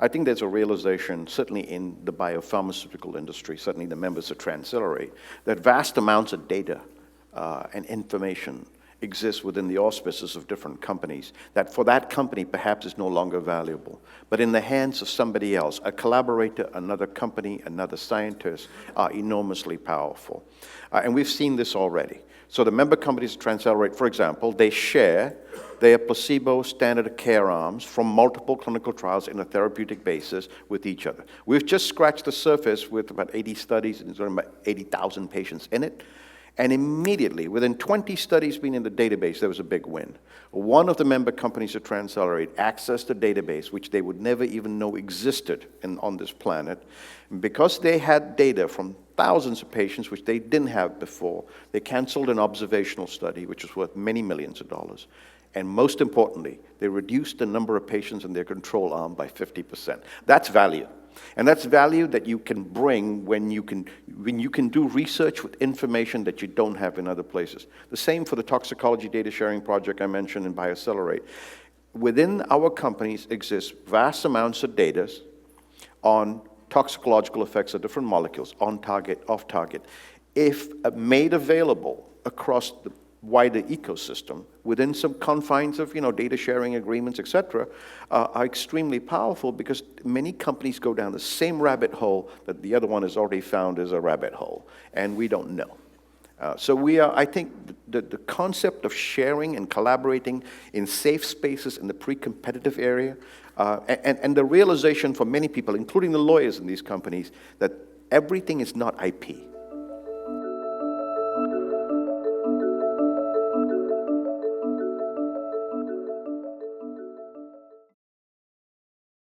I think there's a realization, certainly in the biopharmaceutical industry, certainly the members of TransCelerate, that vast amounts of data and information exist within the auspices of different companies that for that company perhaps is no longer valuable. But in the hands of somebody else, a collaborator, another company, another scientist, are enormously powerful. And we've seen this already. So the member companies of TransCelerate, for example, they share their placebo standard of care arms from multiple clinical trials in a therapeutic basis with each other. We've just scratched the surface with about 80 studies, and there's only about 80,000 patients in it. And immediately, within 20 studies being in the database, there was a big win. One of the member companies of TransCelerate accessed a database which they would never even know existed on this planet. And because they had data from thousands of patients, which they didn't have before, they canceled an observational study, which was worth many millions of dollars. And most importantly, they reduced the number of patients in their control arm by 50%. That's value. And that's value that you can bring when you can do research with information that you don't have in other places. The same for the toxicology data sharing project I mentioned in TransCelerate. Within our companies exist vast amounts of data on toxicological effects of different molecules, on target, off target. If made available across the wider ecosystem, within some confines of data sharing agreements, etc., are extremely powerful because many companies go down the same rabbit hole that the other one has already found is a rabbit hole, and we don't know. I think the concept of sharing and collaborating in safe spaces in the pre-competitive area, and the realization for many people, including the lawyers in these companies, that everything is not IP.